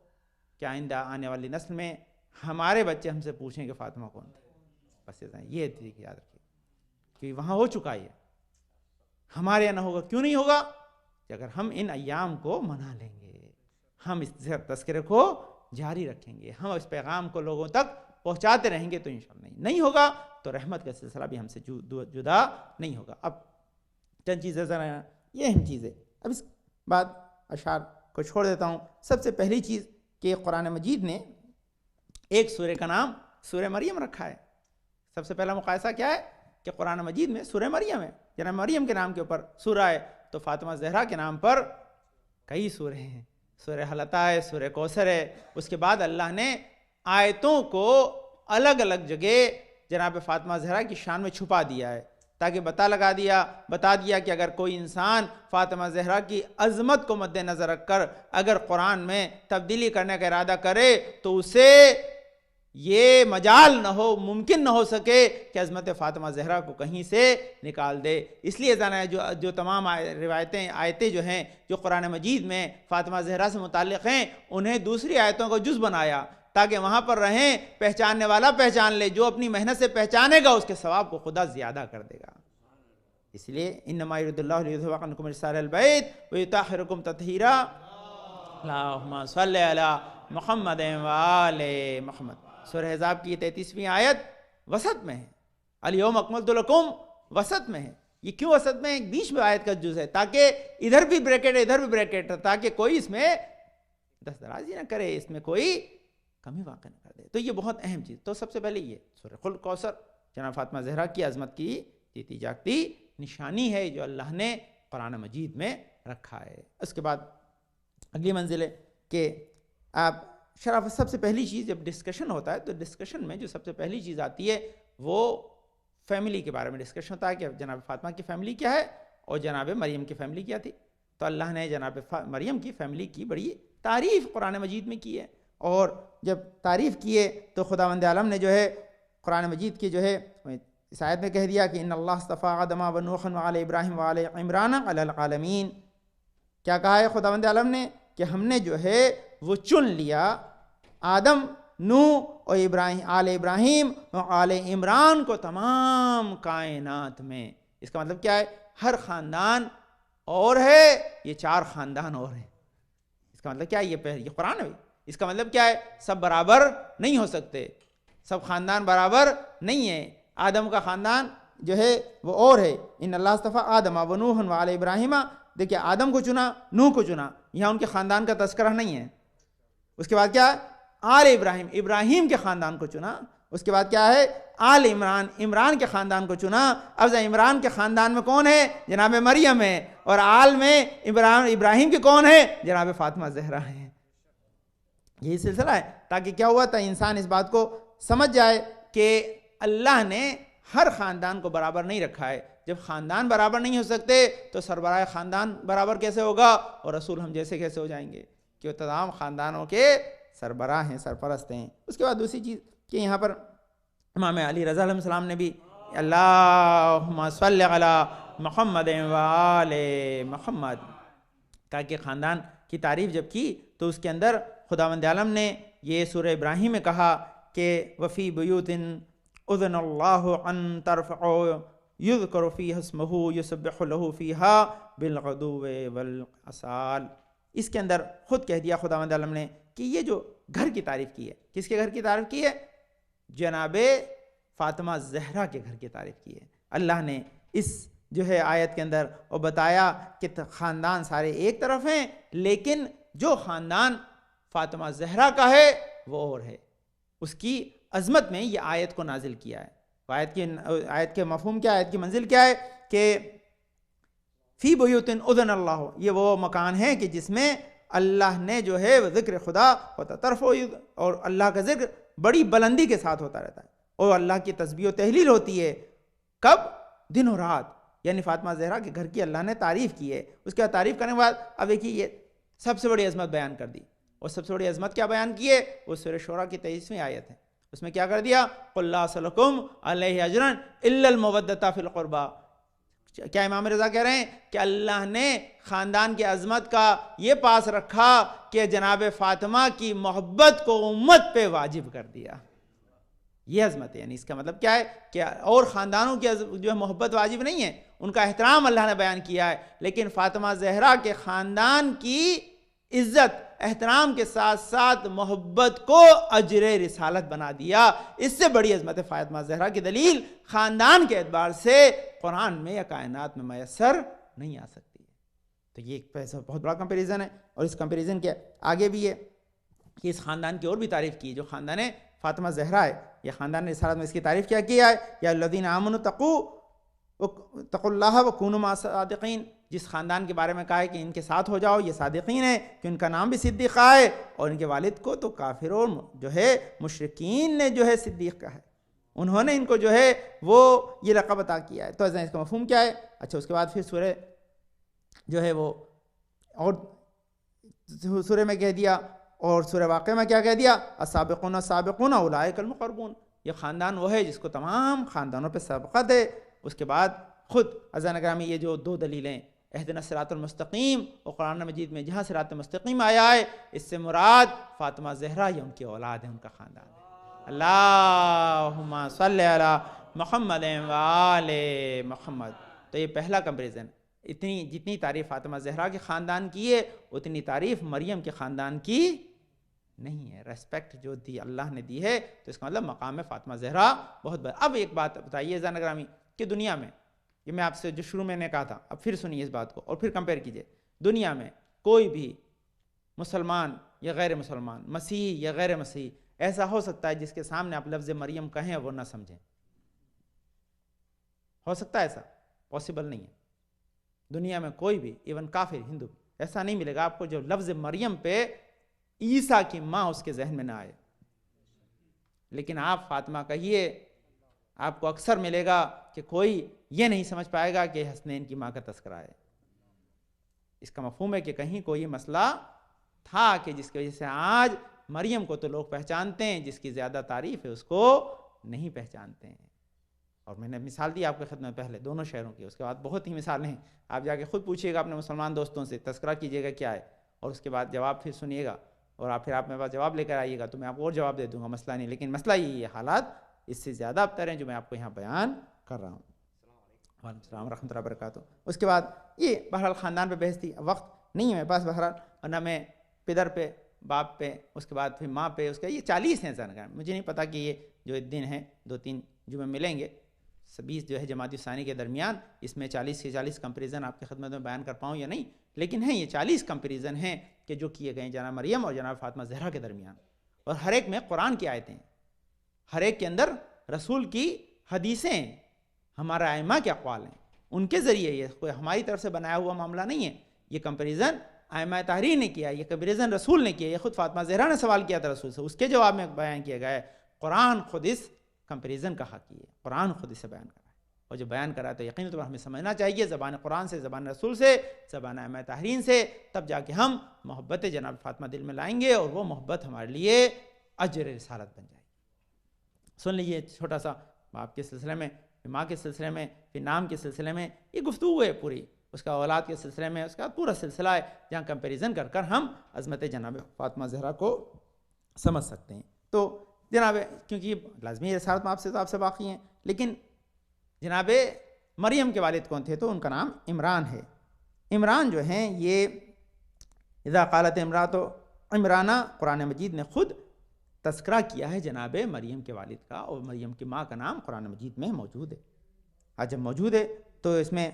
کہ آئندہ آنے والی نسل میں ہمارے بچے ہم سے پوچھیں کہ فاطمہ کون تھی۔ بس یہ چیز یاد رکھیے کہ وہاں ہو چکا ہے، ہمارے یہاں نہ ہوگا۔ کیوں نہیں ہوگا؟ کہ اگر ہم ان ایام کو منا لیں گے، ہم اس تذکرے کو جاری رکھیں گے، ہم اس پیغام کو لوگوں تک پہنچاتے رہیں گے، تو انشاءاللہ نہیں ہوگا تو رحمت کا سلسلہ بھی ہم سے جدا نہیں ہوگا۔ اب چند چیزیں ذرا یہ اہم چیزیں، اب اس بعد اشعار کو چھوڑ دیتا ہوں۔ سب سے پہلی چیز کہ قرآن مجید نے ایک سورہ کا نام سورہ مریم رکھا ہے۔ سب سے پہلا مقایسہ کیا ہے کہ قرآن مجید میں سورہ مریم ہے، جناب مریم کے نام کے اوپر سورہ ہے، تو فاطمہ زہرا کے نام پر کئی سورہ ہیں، سورہ حلقہ ہے، سورہ کوثر ہے۔ اس کے بعد اللہ نے آیتوں کو الگ الگ جگہ جناب فاطمہ زہرا کی شان میں چھپا دیا ہے، تاکہ بتا دیا کہ اگر کوئی انسان فاطمہ زہرا کی عظمت کو مد نظر رکھ کر اگر قرآن میں تبدیلی کرنے کا ارادہ کرے تو اسے یہ مجال نہ ہو، ممکن نہ ہو سکے کہ عظمت فاطمہ زہرا کو کہیں سے نکال دے۔ اس لیے جانا ہے جو تمام آیتیں جو ہیں جو قرآن مجید میں فاطمہ زہرا سے متعلق ہیں، انہیں دوسری آیتوں کو جز بنایا تاکہ وہاں پر رہیں، پہچاننے والا پہچان لے، جو اپنی محنت سے پہچانے گا اس کے ثواب کو خدا زیادہ کر دے گا۔ اس لیے انما یرید اللہ لیذھب عنکم رجال البیت ویطہرکم تطہیرا، اللہم صلی علی محمد و آل محمد۔ سورہ احزاب کی 33ویں آیت وسط میں ہے، الیوم اکملت لکم وسط میں ہے. یہ کیوں وسط میں ہے؟ بیچ میں آیت کا جز ہے تاکہ ادھر بھی بریکٹ ہے ادھر بھی بریکٹ ہے، تاکہ کوئی اس میں دسترازی نہ کرے، اس میں کوئی کمی واقع نہ کر دے. تو یہ بہت اہم چیز. تو سب سے پہلے یہ سورہ الکوثر جناب فاطمہ زہرا کی عظمت کی جیتی جاگتی نشانی ہے جو اللہ نے قرآن مجید میں رکھا ہے. اس کے بعد اگلی منزل ہے کہ آپ شرافت. سب سے پہلی چیز جب ڈسکشن ہوتا ہے تو ڈسکشن میں جو سب سے پہلی چیز آتی ہے وہ فیملی کے بارے میں ڈسکشن ہوتا ہے کہ جناب فاطمہ کی فیملی کیا ہے اور جناب مریم کی فیملی کیا تھی. تو اللہ نے جناب مریم کی فیملی کی بڑی تعریف قرآن مجید میں کی ہے، اور جب تعریف کیے تو خداوند عالم نے جو ہے قرآن مجید کی جو ہے اس آیت میں کہہ دیا کہ ان اللہ اصطفیٰ آدم و نوح و آل ابراہیم و آل عمران علی العالمین. کیا کہا ہے خداوند عالم نے کہ ہم نے جو ہے وہ چن لیا آدم، نوح اور آل ابراہیم اور آل عمران کو تمام کائنات میں. اس کا مطلب کیا ہے؟ ہر خاندان اور ہے، یہ 4 خاندان اور ہیں. اس کا مطلب کیا ہے؟ یہ قرآن ہے. اس کا مطلب کیا ہے؟ سب برابر نہیں ہو سکتے، سب خاندان برابر نہیں ہے. آدم کا خاندان جو ہے وہ اور ہے. ان اللہ اصطفیٰ آدم و نوح و آل ابراہیم. دیکھیں آدم کو چنا، نوح کو چنا، یہاں ان کے خاندان کا تذکرہ نہیں ہے. اس کے بعد کیا ہے؟ آل ابراہیم، ابراہیم کے خاندان کو چنا. اس کے بعد کیا ہے؟ آل عمران، عمران کے خاندان کو چنا. اب عمران کے خاندان میں کون ہے؟ جناب مریم ہے. اور آل میں ابراہیم کے کون ہے؟ جناب فاطمہ زہرا ہے. یہی سلسلہ ہے تاکہ کیا ہوا تھا انسان اس بات کو سمجھ جائے کہ اللہ نے ہر خاندان کو برابر نہیں رکھا ہے. جب خاندان برابر نہیں ہو سکتے تو سربراہ خاندان برابر کیسے ہوگا اور رسول ہم جیسے کیسے ہو جائیں گے کہ وہ تمام خاندانوں کے سربراہ ہیں، سرپرست ہیں. اس کے بعد دوسری چیز کہ یہاں پر امام علی رضا علیہ السلام نے بھی اللہم صلی علی محمد و آل محمد تاکہ خاندان کی تعریف جب کی تو اس کے اندر خداوند عالم نے یہ سورہ ابراہیم میں کہا کہ وفی بیوت اذن اللہ ان ترفع یذکر فیہا اسمہ یسبح لہ فیہا بالغدو والآصال. اس کے اندر خود کہہ دیا خداوند عالم نے کہ یہ جو گھر کی تعریف کی ہے، کس کے گھر کی تعریف کی ہے؟ جناب فاطمہ زہرا کے گھر کی تعریف کی ہے. اللہ نے اس جو ہے آیت کے اندر وہ بتایا کہ خاندان سارے ایک طرف ہیں، لیکن جو خاندان فاطمہ زہرا کا ہے وہ اور ہے. اس کی عظمت میں یہ آیت کو نازل کیا ہے. آیت کے مفہوم کیا ہے؟ آیت کی منزل کیا ہے؟ کہ فی بیوت اذن اللہ، یہ وہ مکان ہے کہ جس میں اللہ نے جو ہے وہ ذکر خدا ہوتا طرف، اور اللہ کا ذکر بڑی بلندی کے ساتھ ہوتا رہتا ہے، اور اللہ کی تسبیح و تحلیل ہوتی ہے. کب؟ دن و رات. یعنی فاطمہ زہرا کے گھر کی اللہ نے تعریف کی ہے. اس کے بعد تعریف کرنے کے بعد اب دیکھیے یہ سب سے بڑی عظمت بیان کر دی. اور سب سے بڑی عظمت کیا بیان کی ہے؟ وہ سورہ شورى کی 23ویں آیت ہے. اس میں کیا کر دیا؟ قُلْ لَا أَسْأَلُكُمْ عَلَيْهِ أَجْرًا إِلَّا الْمَوَدَّةَ فِي الْقُرْبَى. کیا امام رضا کہہ رہے ہیں کہ اللہ نے خاندان کی عظمت کا یہ پاس رکھا کہ جناب فاطمہ کی محبت کو امت پہ واجب کر دیا. یہ عظمت ہے. یعنی اس کا مطلب کیا ہے کہ اور خاندانوں کی جو ہے محبت واجب نہیں ہے، ان کا احترام اللہ نے بیان کیا ہے، لیکن فاطمہ زہرا کے خاندان کی عزت احترام کے ساتھ ساتھ محبت کو اجر رسالت بنا دیا. اس سے بڑی عظمت فاطمہ زہرا کی دلیل خاندان کے اعتبار سے قرآن میں یا کائنات میں میسر نہیں آ سکتی. تو یہ ایک بہت بڑا کمپیریزن ہے. اور اس کمپیریزن کے آگے بھی ہے کہ اس خاندان کی اور بھی تعریف کی جو خاندان فاطمہ زہرا ہے. یہ خاندان رسالت میں اس کی تعریف کیا کیا ہے؟ یا الذین آمنوا اتقوا اللہ وکونوا مع الصادقین. جس خاندان کے بارے میں کہا ہے کہ ان کے ساتھ ہو جاؤ، یہ صادقین ہیں، کہ ان کا نام بھی صدیقہ ہے، اور ان کے والد کو تو کافروں جو ہے مشرکین نے جو ہے صدیق کہا ہے. انہوں نے ان کو جو ہے وہ یہ لقب عطا کیا ہے. تو اس کا مفہوم کیا ہے؟ اچھا اس کے بعد پھر سورہ جو ہے وہ اور سورہ میں کہہ دیا، اور سورہ واقعہ میں کیا کہہ دیا؟ السابقون السابقون اولئک المقربون. یہ خاندان وہ ہے جس کو تمام خاندانوں پہ سبقت ہے. اس کے بعد خود عزیزان گرامی یہ جو 2 دلیلیں اہدنا الصراط المستقیم اور قرآن مجید میں جہاں صراط مستقیم آیا ہے، اس سے مراد فاطمہ زہرا یا ان کی اولاد ہے، ان کا خاندان ہے. اللہم صلی علی محمد و آل محمد. تو یہ پہلا کمپیریزن. جتنی تعریف فاطمہ زہرا کے خاندان کی ہے اتنی تعریف مریم کے خاندان کی نہیں ہے. ریسپیکٹ جو دی اللہ نے دی ہے تو اس کا مطلب مقام فاطمہ زہرا بہت بڑا. اب ایک بات بتائیے عزیزان گرامی کہ دنیا میں یہ میں آپ سے جو شروع میں نے کہا تھا اب پھر سنیے اس بات کو اور پھر کمپیئر کیجئے. دنیا میں کوئی بھی مسلمان یا غیر مسلمان، مسیحی یا غیر مسیحی ایسا ہو سکتا ہے جس کے سامنے آپ لفظ مریم کہیں وہ نہ سمجھیں؟ ہو سکتا ہے ایسا؟ پاسبل نہیں ہے. دنیا میں کوئی بھی ایون کافر ہندو ایسا نہیں ملے گا آپ کو جو لفظ مریم پہ عیسیٰ کی ماں اس کے ذہن میں نہ آئے. لیکن آپ فاطمہ کہیے آپ کو اکثر ملے گا کہ کوئی یہ نہیں سمجھ پائے گا کہ حسنین کی ماں کا تذکرہ ہے. اس کا مفہوم ہے کہ کہیں کوئی مسئلہ تھا کہ جس کی وجہ سے آج مریم کو تو لوگ پہچانتے ہیں، جس کی زیادہ تعریف ہے اس کو نہیں پہچانتے ہیں. اور میں نے مثال دی آپ کے خدمت میں پہلے دونوں شہروں کی، اس کے بعد بہت ہی مثالیں ہیں. آپ جا کے خود پوچھیے گا اپنے مسلمان دوستوں سے، تذکرہ کیجیے گا کیا ہے، اور اس کے بعد جواب پھر سنیے گا اور پھر آپ میرے پاس جواب لے کر آئیے گا تو میں آپ کو اور جواب دے دوں گا، مسئلہ نہیں. لیکن مسئلہ یہ حالات اس سے زیادہ ابتر ہیں جو میں آپ کو یہاں بیان کر رہا ہوں. وعلیکم السلام ورحمۃ اللہ وبرکاتہ. اس کے بعد یہ بہرحال خاندان پہ بحث تھی، وقت نہیں ہے میرے پاس بہرحال، ورنہ میں پدر پہ، باپ پہ، اس کے بعد پھر ماں پہ، اس کا یہ 40 ہیں زنگان. مجھے نہیں پتا کہ یہ جو دن ہیں 2-3 جمعے ملیں گے 20 جو ہے جماعت ثانی کے درمیان، اس میں 40 کے 40 کمپیریزن آپ کی خدمت میں بیان کر پاؤں یا نہیں، لیکن ہیں یہ 40 کمپیریزن ہیں کہ جو کیے گئے ہیں جناب مریم اور جناب فاطمہ زہرا کے درمیان. اور ہر ایک میں قرآن کی آیتیں ہیں، ہر ایک کے اندر رسول کی حدیثیں، ہمارا ائمہ کے اقوال ہیں، ان کے ذریعے. یہ کوئی ہماری طرف سے بنایا ہوا معاملہ نہیں ہے. یہ کمپیریزن ائمہ تحریر نے کیا، یہ کمپیریزن رسول نے کیا. یہ خود فاطمہ زہرا نے سوال کیا تھا رسول سے، اس کے جواب میں بیان کیا گیا ہے. قرآن خود اس کمپیریزن کا حق ہے، قرآن خود اسے بیان کر رہا ہے. اور جو بیان کر رہا ہے تو یقیناً تو ہمیں سمجھنا چاہیے زبان قرآن سے، زبان رسول سے، زبان ائمہ تحریر سے، تب جا کے ہم محبت جناب فاطمہ دل میں لائیں گے اور وہ محبت ہمارے لیے اجر رسالت بن جائے گی. سن لیجیے چھوٹا سا باپ کے سلسلے میں، ماں کے سلسلے میں، پھر نام کے سلسلے میں یہ گفتگو ہے پوری، اس کا اولاد کے سلسلے میں اس کا پورا سلسلہ ہے جہاں کمپیریزن کر کر ہم عظمت جناب فاطمہ زہرا کو سمجھ سکتے ہیں. تو جناب کیونکہ لازمی رسالت میں آپ سے باقی ہیں، لیکن جناب مریم کے والد کون تھے؟ تو ان کا نام عمران ہے. عمران جو ہیں یہ اذا قالت امرأۃ عمرانہ، قرآن مجید نے خود تذکرہ کیا ہے جناب مریم کے والد کا، اور مریم کی ماں کا نام قرآن مجید میں موجود ہے. جب موجود ہے تو اس میں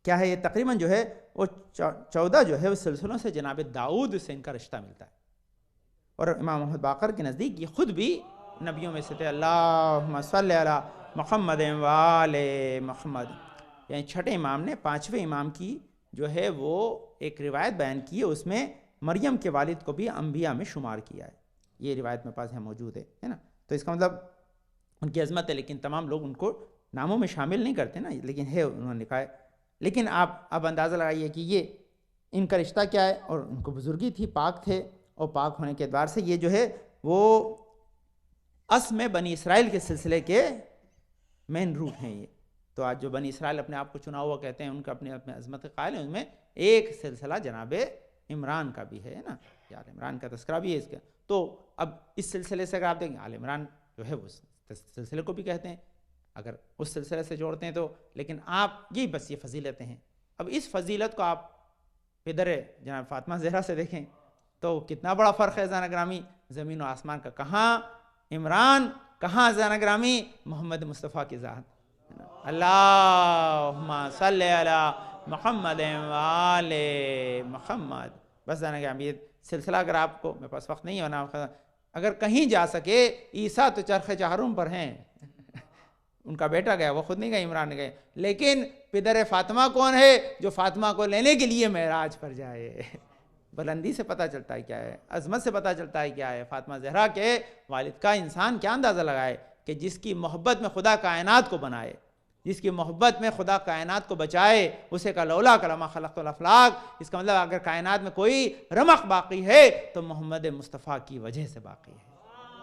کیا ہے، یہ تقریباً جو ہے وہ 14 جو ہے وہ سلسلوں سے جناب داؤد سے ان کا رشتہ ملتا ہے. اور امام محمد باقر کے نزدیک یہ خود بھی نبیوں میں سے تھے. اللہم صلی علی محمد وآل محمد. یعنی چھٹے امام نے 5ویں امام کی جو ہے وہ ایک روایت بیان کی ہے، اس میں مریم کے والد کو بھی انبیاء میں شمار کیا ہے. یہ روایت میرے پاس ہے، موجود ہے نا. تو اس کا مطلب ان کی عظمت ہے، لیکن تمام لوگ ان کو ناموں میں شامل نہیں کرتے نا، لیکن ہے انہوں نے کہا ہے. لیکن آپ اب اندازہ لگائیے کہ یہ ان کا رشتہ کیا ہے، اور ان کو بزرگی تھی، پاک تھے، اور پاک ہونے کے اعتبار سے یہ جو ہے وہ اصل میں بنی اسرائیل کے سلسلے کے مین روٹ ہیں. یہ تو آج جو بنی اسرائیل اپنے آپ کو چنا ہوا کہتے ہیں، ان کا اپنے عظمت قائل ہیں، ان میں ایک سلسلہ جناب عمران کا بھی ہے نا، یار عمران کا تذکرہ بھی ہے اس کا. تو اب اس سلسلے سے اگر آپ دیکھیں آل عمران جو ہے وہ سلسلے کو بھی کہتے ہیں اگر اس سلسلے سے جوڑتے ہیں تو. لیکن آپ یہ بس یہ فضیلتیں ہیں. اب اس فضیلت کو آپ پدر جناب فاطمہ زہرا سے دیکھیں تو کتنا بڑا فرق ہے زانا گرامی، زمین و آسمان کا. کہاں عمران، کہاں زانا گرامی محمد مصطفیٰ کی ذات. اللہم صلی علی محمد وآل محمد. بس زانا گرامی یہ سلسلہ اگر آپ کو، میرے پاس وقت نہیں ہے، اگر کہیں جا سکے، عیسیٰ تو چرخ چہارم پر ہیں، ان کا بیٹا گیا، وہ خود نہیں گئے، عمران گئے. لیکن پدر فاطمہ کون ہے جو فاطمہ کو لینے کے لیے معراج پر جائے؟ بلندی سے پتہ چلتا ہے کیا ہے، عظمت سے پتہ چلتا ہے کیا ہے. فاطمہ زہرا کے والد کا انسان کیا اندازہ لگائے کہ جس کی محبت میں خدا کائنات کو بنائے، جس کی محبت میں خدا کائنات کو بچائے، اسے کا لولا کلمہ خلقت الافلاق. اس کا مطلب اگر کائنات میں کوئی رمق باقی ہے تو محمد مصطفیٰ کی وجہ سے باقی ہے.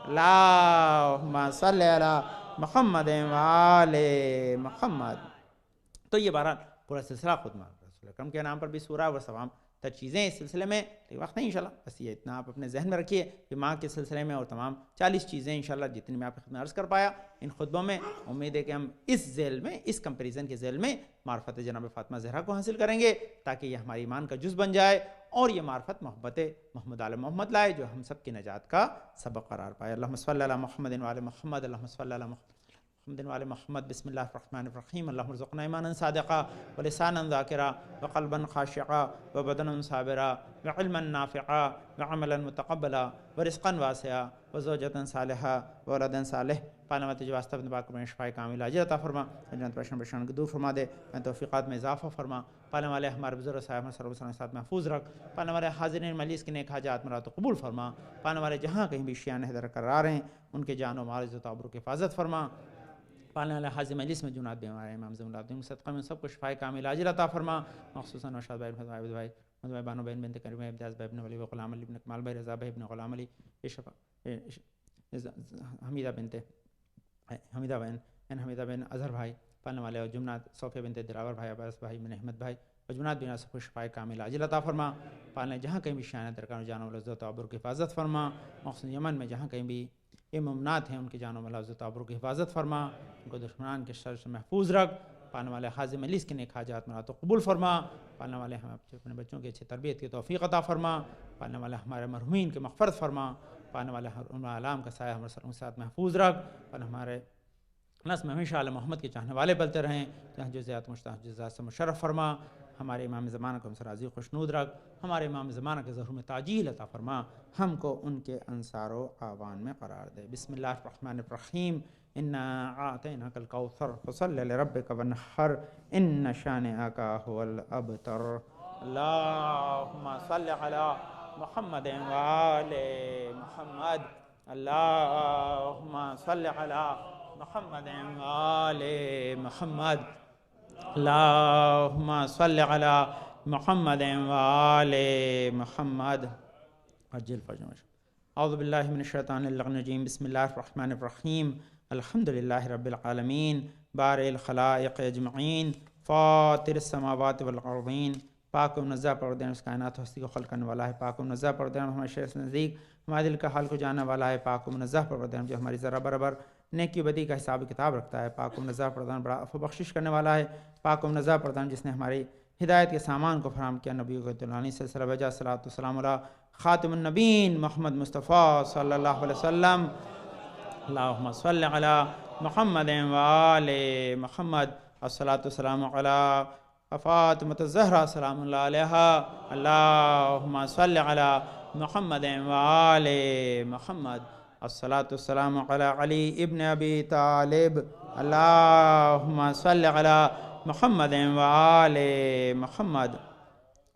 اللہم صلی علی محمد وآل محمد. تو یہ بہرحال پورا سلسلہ خود رسول اکرم کے نام پر بھی سورہ و تمام تر چیزیں اس سلسلے میں، لیکن وقت نہیں انشاءاللہ. بس یہ اتنا آپ اپنے ذہن میں رکھیے کہ ماں کے سلسلے میں اور تمام 40 چیزیں انشاءاللہ جتنی میں آپ کی خدمت میں عرض کر پایا ان خطبوں میں، امید ہے کہ ہم اس ذیل میں، اس کمپیریزن کے ذیل میں معرفت جناب فاطمہ زہرا کو حاصل کریں گے تاکہ یہ ہماری ایمان کا جز بن جائے اور یہ معرفت محبت محمد آل محمد لائے جو ہم سب کی نجات کا سبب قرار پائے۔ اللہم صلی علی محمد وعلی محمد، اللہم صلی علی محمد وعلی محمد۔ بسم اللہ الرحمن الرحیم۔ اللہم ارزقنا ایمانا صادقا ولسانا ذاکرا وقلبا خاشعا وبدنا صابرا وعلما نافعا وعملا متقبلا ورزقا واسعا وزوجتا صالحا وولدا صالح۔ پانامت جو واسطہ اپنے پاک میں شفاء کامل عاجل عطا فرما، جنت پریشان کو دور فرما دے، توفیقات میں اضافہ فرما۔ پانے والے ہمارے بزرگ صاحب ہمارے سرور کے ساتھ محفوظ رکھ۔ پانے والے حاضرین مجلس کے نیک حاجات مراد و قبول فرما۔ پانے والے جہاں کہیں بھی شیعہ حیدر قرار ہیں ان کے جان و مال عزت و آبرو کی حفاظت فرما۔ پالنے والے حاضر مجلس میں جنات بیمار امام زمان العابدین صدقہ میں سب کو شفاء کامل عاجل عطا فرما، مخصوصاً نوشاد بھائی عابد بھائی محمد بھائی بانو بہن بنت کریم امتیاز بھائی ابن ولی غلام علی ابن کمال بھائی رضا بھائی ابن غلام علی حمیدہ بہن اظہر بھائی، پالنے والے جمنات صوفیہ بنت دراور بھائی عباس بھائی من احمد بھائی اور جمنات بنا سب کو شفاء کامل عاجل عطا فرما۔ پالنے جہاں کہیں بھی شان درکان جانوں و عزت و آبرو کی حفاظت فرما، مخصوصاً یمن میں جہاں کہیں بھی یہ ممنات ہیں ان کی جانوں و عزت و آبرو کی حفاظت فرما، ان کو دشمنان کے شر سے محفوظ رکھ۔ پالنے والے حاضر مجلس کے نیک حاجات مراد و قبول فرما۔ پالنے والے ہم اپنے بچوں کی اچھی تربیت کی توفیق عطا فرما۔ پالنے والے ہمارے مرحومین کی مغفرت فرما۔ پالنے والے علام کا سایہ ہمارے سروں کے ساتھ محفوظ رکھ، اور ہمارے نس میں ہمیشہ آل محمد کے چاہنے والے بلتے رہیں، جہاں جزیات مشتاق جزات سے مشرف فرما۔ ہمارے امام زمانہ کو ہم سے راضی خوشنود رکھ، ہمارے امام زمانہ کے ظہور میں تاجیل عطا فرما، ہم کو ان کے انصار و اعوان میں قرار دے۔ بسم اللہ الرحمن الرحیم۔ انا اعطیناک الکوثر فصل لربک وانحر ان شانئک هو الابتر۔ اللہم صل علی محمد وآل محمد، اللہم صل علی محمد وآل محمد، اللہم صل علی محمد وآل محمد۔ عجل فرجنا۔ اعوذ باللہ من الشیطان الرجیم۔ بسم اللہ الرحمن الرحیم۔ الحمدللہ رب العالمین، بارئ الخلائق اجمعین، فاطر السماوات والارضین۔ پاک و منزہ پروردگار اس کائنات ہستی کو خلق کرنے والا ہے، پاک و منزہ پروردگار ہمارے شہر سے نزدیک ہمارے دل کا حال کو جاننے والا ہے، پاک و منزہ پروردگار جو ہماری ذرہ برابر نیکی بدی کا حساب کتاب رکھتا ہے، پاک و منزہ پروردگار بڑا عفو بخشش کرنے والا ہے، پاک و منزہ پروردگار جس نے ہماری ہدایت کے سامان کو فراہم کیا۔ نبی کو طلانی سلسلہ بجا صلاۃ والسلام علی خاتم النبین محمد مصطفیٰ صلی اللہ علیہ وسلم۔ اللہم صل علی محمد وآل محمد، الصلاۃ والسلام علی فاطمہ الزہرا سلام اللہ علیہا۔ اللہم صل علی محمد وآل محمد، الصلاۃ والسلام علی علی ابن ابی طالب۔ اللہم صل علی محمد وآل محمد،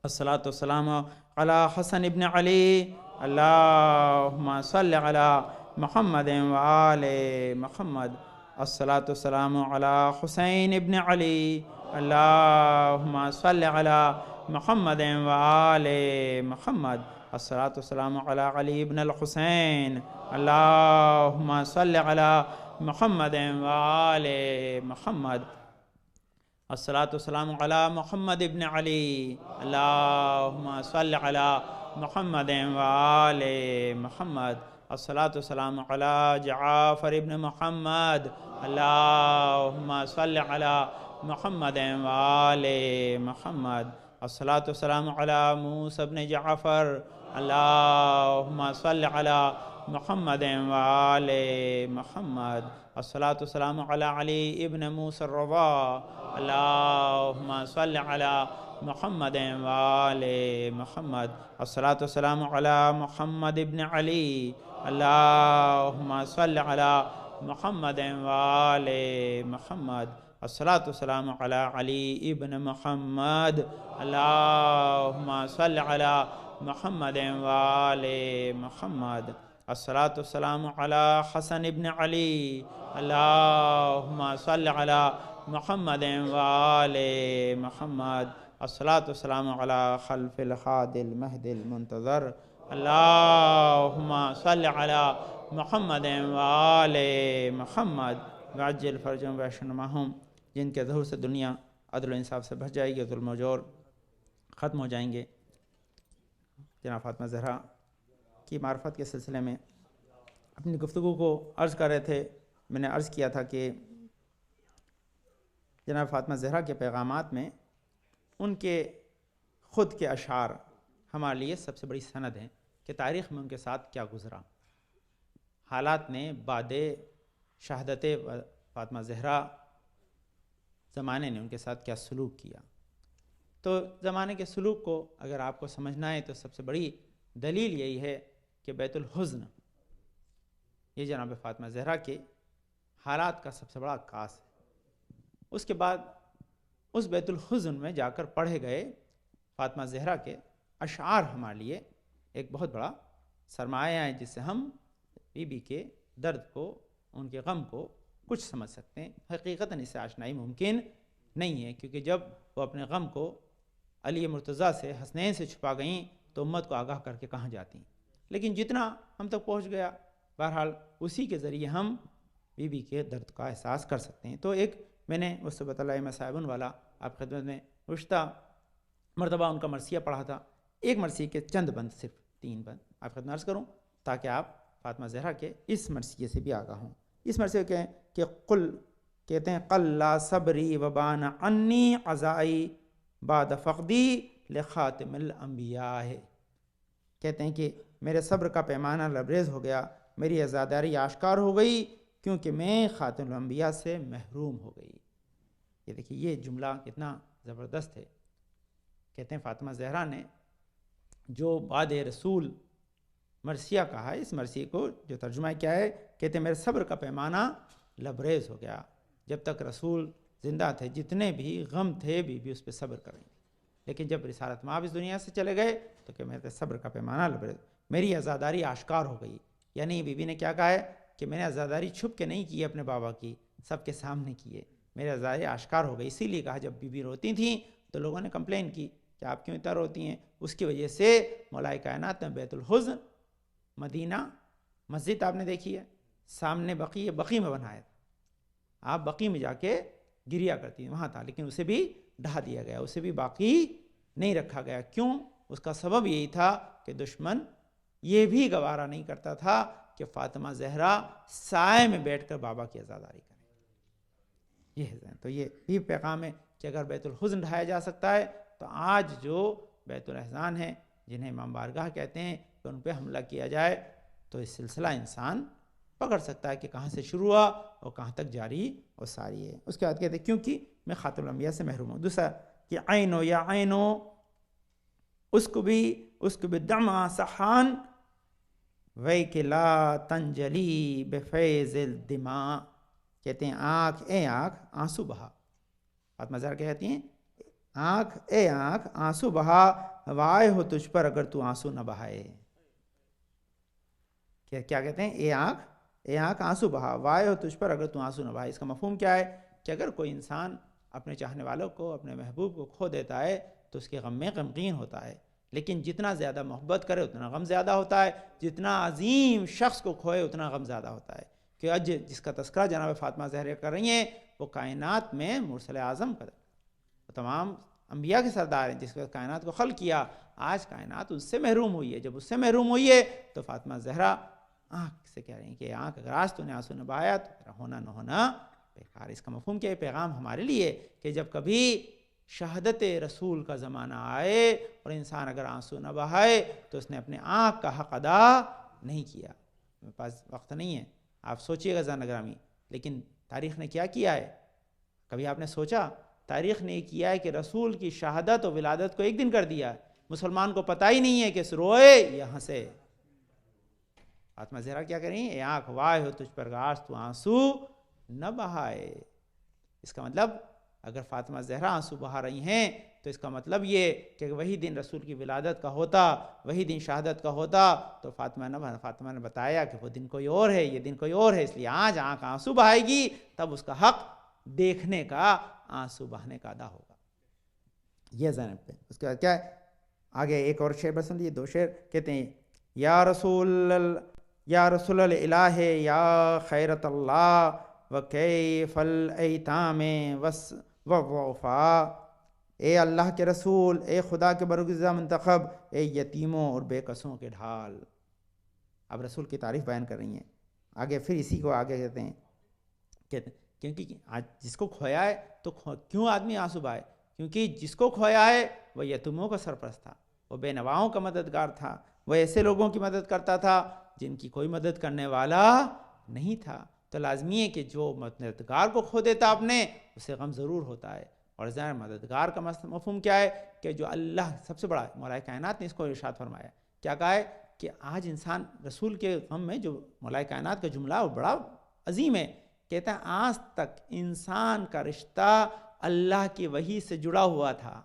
الصلاۃ والسلام علی حسن ابن علی۔ اللہم صل علی محمد وآل محمد، الصلاۃ والسلام علی حسین ابن علی۔ اللہم صل علی محمد وآل محمد، الصلاۃ والسلام علی علی ابن الحسین۔ اللہم صل علی محمد وآل محمد، الصلاۃ والسلام علی محمد ابن علی۔ اللہم صل علی محمد وآل محمد، الصلاۃ والسلام علی جعفر ابن محمد۔ اللہم صل علی محمد وآل محمد، الصلاۃ والسلام علی موسیٰ ابن جعفر۔ اللہم صل علی محمد وآل محمد، الصلاۃ والسلام علی علی ابن موسیٰ الرضا۔ اللہم صل علی محمد وآل محمد، الصلاۃ والسلام علی محمد ابن علی۔ اللہم صل علی محمد وآل محمد، الصلاۃ والسلام علی علی ابن محمد۔ اللہم صل علی محمد وآل محمد، الصلاۃ والسلام علی حسن ابن علی۔ اللہم صل علی محمد وآل محمد، الصلاۃ والسلام علی خلف الہادی المہدی المنتظر۔ اللہم صل علی محمد وآل محمد، وعجل فرجهم واشنماہم، جن کے ظہور سے دنیا عدل و انصاف سے بھر جائے گی، ظلم و جور ختم ہو جائیں گے۔ جناب فاطمہ زہرا کی معرفت کے سلسلے میں اپنی گفتگو کو عرض کر رہے تھے، میں نے عرض کیا تھا کہ جناب فاطمہ زہرا کے پیغامات میں ان کے خود کے اشعار ہمارے لیے سب سے بڑی سند ہیں کہ تاریخ میں ان کے ساتھ کیا گزرا، حالات نے بعد شہادت فاطمہ زہرا زمانے نے ان کے ساتھ کیا سلوک کیا۔ تو زمانے کے سلوک کو اگر آپ کو سمجھنا ہے تو سب سے بڑی دلیل یہی ہے کہ بیت الحزن یہ جناب فاطمہ زہرا کے حالات کا سب سے بڑا عکاس ہے۔ اس کے بعد اس بیت الحزن میں جا کر پڑھے گئے فاطمہ زہرا کے اشعار ہمارے لیے ایک بہت بڑا سرمایہ ہے، جس سے ہم بی بی کے درد کو، ان کے غم کو کچھ سمجھ سکتے ہیں۔ حقیقتاً اس سے آشنائی ممکن نہیں ہے، کیونکہ جب وہ اپنے غم کو علی مرتضیٰ سے، حسنین سے چھپا گئیں تو امت کو آگاہ کر کے کہاں جاتی ہیں، لیکن جتنا ہم تک پہنچ گیا بہرحال اسی کے ذریعے ہم بی بی کے درد کا احساس کر سکتے ہیں۔ تو ایک میں نے وصبت اللہ مصائبن والا آپ خدمت میں گزشتہ مرتبہ ان کا مرثیہ پڑھا تھا، ایک مرثیے کے چند بند، صرف 3 بند آپ خدمت عرض کروں تاکہ آپ فاطمہ زہرا کے اس مرثیے سے بھی آگاہ ہوں۔ اس مرثیے کہیں کہ قل، کہتے ہیں قلا صبری وبان عنی عزائی بعد فقدی لخاتم الانبیاء، کہتے ہیں کہ میرے صبر کا پیمانہ لبریز ہو گیا، میری عزاداری آشکار ہو گئی کیونکہ میں خاتم الانبیاء سے محروم ہو گئی۔ یہ دیکھیے یہ جملہ کتنا زبردست ہے۔ کہتے ہیں فاطمہ زہرا نے جو بعد رسول مرثیہ کہا ہے، اس مرثیے کو جو ترجمہ کیا ہے، کہتے ہیں میرے صبر کا پیمانہ لبریز ہو گیا، جب تک رسول زندہ تھے جتنے بھی غم تھے بی اس پہ صبر کر رہی تھی، لیکن جب رسالت مآب اس دنیا سے چلے گئے تو کہ میرے صبر کا پیمانہ لبریز، میری عزاداری آشکار ہو گئی۔ یعنی بی نے کیا کہا ہے کہ میں نے عزاداری چھپ کے نہیں کی اپنے بابا کی، سب کے سامنے کی ہے، میری عزاداری آشکار ہو گئی۔ اسی لیے کہا جب بی روتی تھیں تو لوگوں نے کمپلین کی کہ آپ کیوں اتنا روتی ہیں، اس کی وجہ سے مولا کائنات میں بیت الحزن، مدینہ مسجد آپ نے دیکھی ہے، سامنے بقی میں بنایا تھا، آپ بقی میں جا کے گریا کرتی ہیں، وہاں تھا، لیکن اسے بھی ڈھا دیا گیا، اسے بھی باقی نہیں رکھا گیا۔ کیوں؟ اس کا سبب یہی تھا کہ دشمن یہ بھی گوارا نہیں کرتا تھا کہ فاطمہ زہرا سائے میں بیٹھ کر بابا کی عزاداری کریں۔ یہ ہے، تو یہ بھی پیغام ہے کہ اگر بیت الحزن ڈھایا جا سکتا ہے تو آج جو بیت الاحزان ہے، جنہیں امام بارگاہ کہتے ہیں، کہ ان پہ حملہ کیا جائے تو اس سلسلہ انسان پکڑ سکتا ہے کہ کہاں سے شروع ہوا اور کہاں تک جاری اور ساری ہے۔ اس کے بعد کہتے ہیں کیونکہ میں خاتم الانبیاء سے محروم ہوں۔ دوسرا کہ عینو یا عینو اس کو بھی دمع سحان وے کہ لا تنجلی بفیض الدماء، کہتے ہیں آنکھ اے آنکھ آنسو بہا، فاطمہ زہرا کہتی ہیں آنکھ اے آنکھ آنسو بہا، وائے ہو تجھ پر اگر تو آنسو نہ بہائے۔ کیا کہتے ہیں؟ اے آنکھ آنسو بہا، وائے ہو تجھ پر اگر تو آنسو نہ بہائے۔ اس کا مفہوم کیا ہے کہ اگر کوئی انسان اپنے چاہنے والوں کو، اپنے محبوب کو کھو دیتا ہے تو اس کے غم میں غمگین ہوتا ہے، لیکن جتنا زیادہ محبت کرے اتنا غم زیادہ ہوتا ہے، جتنا عظیم شخص کو کھوئے اتنا غم زیادہ ہوتا ہے۔ کہ آج جس کا تذکرہ جناب فاطمہ زہرا کر رہی ہیں وہ کائنات میں مرسل اعظم کا تمام انبیاء کے سردار ہیں، جس نے کائنات کو خلق کیا، آج کائنات اس سے محروم ہوئی ہے۔ جب اس سے محروم ہوئی ہے تو فاطمہ زہرا آنکھ سے کہہ رہی ہیں کہ آنکھ اگر آج تو نے آنسو نہ بہایا تو تیرا ہونا نہ ہونا بیکار۔ اس کا مفہوم کیا ہے؟ پیغام ہمارے لیے کہ جب کبھی شہادت رسول کا زمانہ آئے اور انسان اگر آنسو نہ بہائے تو اس نے اپنے آنکھ کا حق ادا نہیں کیا۔ میرے پاس وقت نہیں ہے، آپ سوچئے گا زان گرامی، لیکن تاریخ نے کیا کیا ہے؟ کبھی آپ نے سوچا؟ تاریخ نے یہ کیا ہے کہ رسول کی شہادت اور ولادت کو ایک دن کر دیا ہے۔ مسلمان کو پتہ ہی نہیں ہے کہ روئے یا ہنسے۔ فاطمہ زہرا کیا کریں؟ اے آنکھ وائے ہو تجھ پر آج تو آنسو نہ بہائے۔ اس کا مطلب اگر فاطمہ زہرا آنسو بہا رہی ہیں تو اس کا مطلب یہ کہ وہی دن رسول کی ولادت کا ہوتا، وہی دن شہادت کا ہوتا تو فاطمہ نے بتایا کہ وہ دن کوئی اور ہے، یہ دن کوئی اور ہے، اس لیے آج آنکھ آنسو بہائے گی، تب اس کا حق دیکھنے کا، آنسو بہانے کا ادا ہوگا۔ یہ ذہن پہ۔ اس کے بعد کیا ہے؟ آگے ایک اور شعر بسند، یہ 2 شعر کہتے ہیں یا رسول الالہ یا خیرت اللہ وکیف الایتام والضعفاء، اے اللہ کے رسول، اے خدا کے برگزیدہ منتخب، اے یتیموں اور بے کسوں کے ڈھال۔ اب رسول کی تعریف بیان کر رہی ہیں آگے، پھر اسی کو آگے کہتے ہیں کیونکہ آج جس کو کھویا ہے تو کیوں آدمی آنسو بہائے؟ کیونکہ جس کو کھویا ہے وہ یتیموں کا سرپرست تھا، وہ بے نواؤں کا مددگار تھا، وہ ایسے لوگوں کی مدد کرتا تھا جن کی کوئی مدد کرنے والا نہیں تھا۔ تو لازمی ہے کہ جو مددگار کو کھو دیتا اپنے، اسے غم ضرور ہوتا ہے۔ اور ظاہر مددگار کا مفہوم کیا ہے کہ جو اللہ سب سے بڑا، مولا کائنات نے اس کو ارشاد فرمایا، کیا کہا ہے کہ آج انسان رسول کے غم میں، جو مولا کائنات کا جملہ وہ بڑا عظیم ہے، کہتا ہے آج تک انسان کا رشتہ اللہ کی وحی سے جڑا ہوا تھا،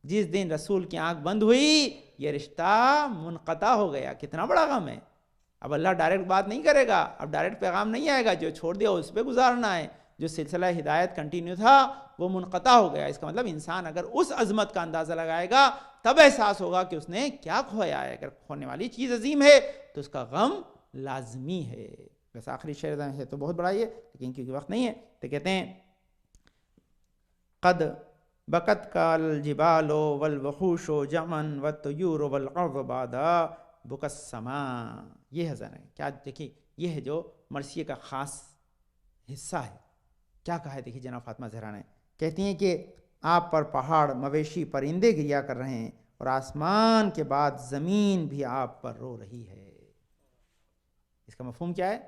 جس دن رسول کی آنکھ بند ہوئی یہ رشتہ منقطع ہو گیا۔ کتنا بڑا غم ہے۔ اب اللہ ڈائریکٹ بات نہیں کرے گا، اب ڈائریکٹ پیغام نہیں آئے گا، جو چھوڑ دیا اس پہ گزارنا ہے۔ جو سلسلہ ہدایت کنٹینیو تھا وہ منقطع ہو گیا۔ اس کا مطلب انسان اگر اس عظمت کا اندازہ لگائے گا تب احساس ہوگا کہ اس نے کیا کھویا ہے۔ اگر کھونے والی چیز عظیم ہے تو اس کا غم لازمی ہے۔ بس آخری شعر ہے تو بہت بڑا ہی ہے، لیکن کیونکہ وقت نہیں ہے تو کہتے ہیں قد بکت کال الجبال والوحوش جمن والطیور والارض بعد بک السماء۔ یہ حضر ہے کیا، دیکھیے یہ ہے جو مرثیے کا خاص حصہ ہے۔ کیا کہا ہے دیکھیے جناب فاطمہ زہرا نے، کہتی ہیں کہ آپ پر پہاڑ، مویشی، پرندے گریا کر رہے ہیں، اور آسمان کے بعد زمین بھی آپ پر رو رہی ہے۔ اس کا مفہوم کیا ہے؟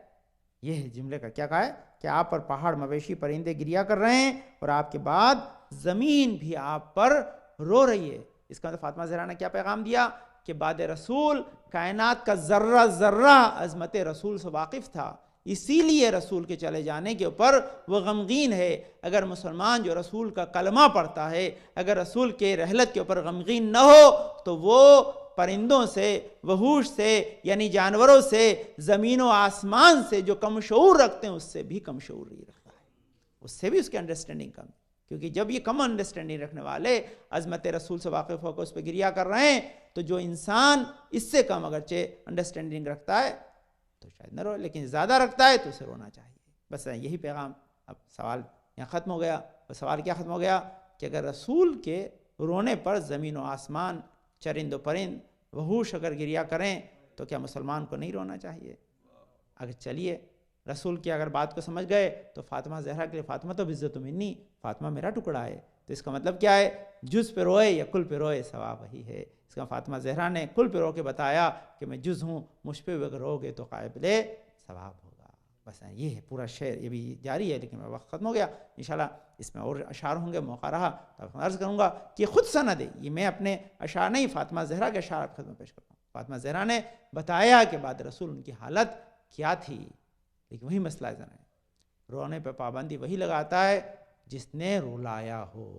یہ ہے جملے کا کیا کہا ہے کہ آپ پر پہاڑ، مویشی، پرندے گریا کر رہے ہیں اور آپ کے بعد زمین بھی آپ پر رو رہی ہے۔ اس کا مطلب فاطمہ زہرا نے کیا پیغام دیا کہ بعد رسول کائنات کا ذرہ ذرہ عظمت رسول سے واقف تھا، اسی لیے رسول کے چلے جانے کے اوپر وہ غمگین ہے۔ اگر مسلمان جو رسول کا کلمہ پڑھتا ہے، اگر رسول کے رحلت کے اوپر غمگین نہ ہو تو وہ پرندوں سے، وحوش سے یعنی جانوروں سے، زمین و آسمان سے جو کم شعور رکھتے ہیں اس سے بھی کم شعور نہیں رکھتا ہے، اس سے بھی اس کی انڈرسٹینڈنگ کم ہے۔ کیونکہ جب یہ کم انڈرسٹینڈنگ رکھنے والے عظمت رسول سے واقف ہو کر اس پہ گریا کر رہے ہیں، تو جو انسان اس سے کم اگرچہ انڈرسٹینڈنگ رکھتا ہے تو شاید نہ رو، لیکن زیادہ رکھتا ہے تو اسے رونا چاہیے۔ بس یہی پیغام۔ اب سوال یہاں ختم ہو گیا۔ اور سوال کیا ختم ہو گیا کہ اگر رسول کے رونے پر زمین و آسمان، چرند و پرند، وحوش اگر گریا کریں تو کیا مسلمان کو نہیں رونا چاہیے؟ اگر چلیے رسول کی اگر بات کو سمجھ گئے تو فاطمہ زہرا کے لیے فاطمہ تو عزت منی، فاطمہ میرا ٹکڑا ہے، تو اس کا مطلب کیا ہے؟ جز پہ روئے یا کل پہ روئے ثواب وہی ہے۔ اس کا فاطمہ زہرا نے کل پہ رو کے بتایا کہ میں جز ہوں، مجھ پہ اگر رو گے تو قابل ثواب ہوگا۔ بس یہ ہے پورا شعر، یہ بھی جاری ہے لیکن وقت ختم ہو گیا۔ انشاءاللہ اس میں اور اشعار ہوں گے، موقع رہا تو عرض کروں گا کہ خود سند ہے، یہ میں اپنے اشعار نہیں، فاطمہ زہرا کے اشعار آپ خدمت پیش کرتا ہوں۔ فاطمہ زہرا نے بتایا کہ بعد رسول ان کی حالت کیا تھی، لیکن وہی مسئلہ ہے، رونے پہ پابندی وہی لگاتا ہے جس نے رلایا ہو،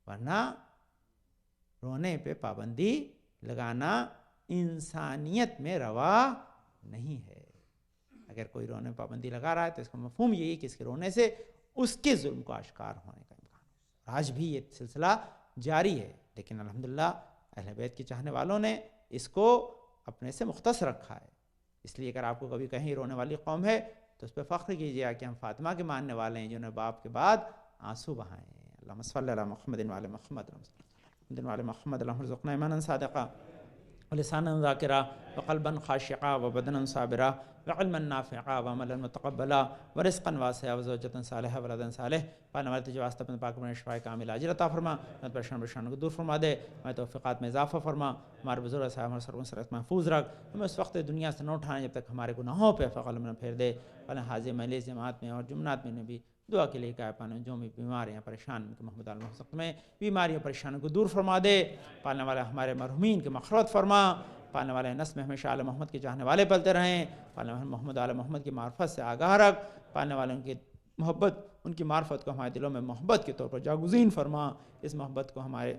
ورنہ رونے پہ پابندی لگانا انسانیت میں روا نہیں ہے۔ اگر کوئی رونے پہ پابندی لگا رہا ہے تو اس کا مفہوم یہی کہ اس کے رونے سے اس کے ظلم کو آشکار ہونے کا امکان ہے۔ آج بھی یہ سلسلہ جاری ہے، لیکن الحمدللہ اہل بیت کے چاہنے والوں نے اس کو اپنے سے مختص رکھا ہے۔ اس لیے اگر آپ کو کبھی کہیں رونے والی قوم ہے تو اس پہ فخر کیجیے کہ ہم فاطمہ کے ماننے والے ہیں جنہوں نے باپ کے بعد آنسو بہائے ہیں۔ اللہم صلی علی محمد وعلی محمد وعلی محمد، اللہم ارزقنا ایمانا صادقا ولسانا ذاکرا وقلبا خاشعا وبدنا صابرا وعلما نافعا وعملا متقبلا ورزقا واسعا وزوجتا صالحا ولدا صالح۔ پانے والے تجھے واسطہ اپنے پاک میں شفاء کامل عاجل عطا فرما، میں پریشان کو دور فرما دے، میں توفیقات میں اضافہ فرما، ہمارے بزرگ صاحب ہمارے سروں سے محفوظ رکھ، ہمیں اس وقت دنیا سے نہ اٹھانے جب تک ہمارے گناہوں پہ فقل میں پھیر دے۔ پانے حاضر مجلس جماعت میں اور جمعات میں بھی دعا کے لیے کہا، پانے جو بھی بیماریاں پریشان ان کے محمد علیہ وسلم میں بیماریاں پریشانوں کو دور فرما دے، پالنے والے ہمارے مرحومین کی مغفرت فرما، پالنے والے نسل میں ہمیشہ آل محمد کے چاہنے والے پلتے رہیں، پالنے والے محمد آل محمد کی معرفت سے آگاہ رکھ، پالنے والے ان کی محبت، ان کی معرفت کو ہمارے دلوں میں محبت کے طور پر جاگزین فرما، اس محبت کو ہمارے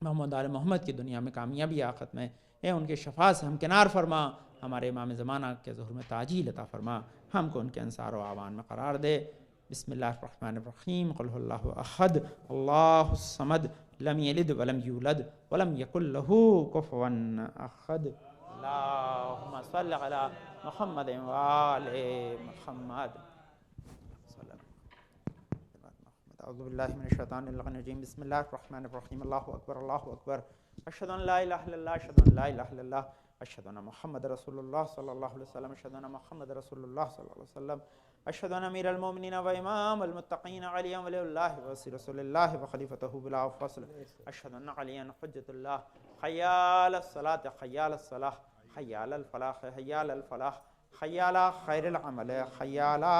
محمد آل محمد کی دنیا میں کامیابی آخرت میں اے ان کے شفاعت سے ہمکنار فرما، ہمارے امام زمانہ کے ظہور میں تعجیل عطا فرما، ہم کو ان کے انصار و اعوان میں قرار دے۔ بسم اللہ الرحمن الرحیم، قل هو اللہ احد اللہ الصمد لم یلد ولم یولد ولم یکن له کفوا احد۔ اللہم صل علی محمد وآل محمد۔ اعوذ باللہ من الشیطان الرجیم، بسم اللہ الرحمن الرحیم، اللہ اکبر اللہ اکبر، اشہد ان لا الہ الا اللہ، اشہد ان لا الہ الا اللہ، اشہد ان محمد رسول اللہ صلی اللہ علیہ وسلم، اشہد ان محمد رسول اللہ صلی اللہ علیہ وسلم، اشهد ان امیر المؤمنین و امام المتقین علی ولی اللہ وصی رسول اللہ و خلیفتہ بلا فصل اشهد ان علی حجت اللہ حی علی الصلاة حی علی الصلاح حی علی الفلاح حی علی الفلاح حی علی خیر العمل حی علی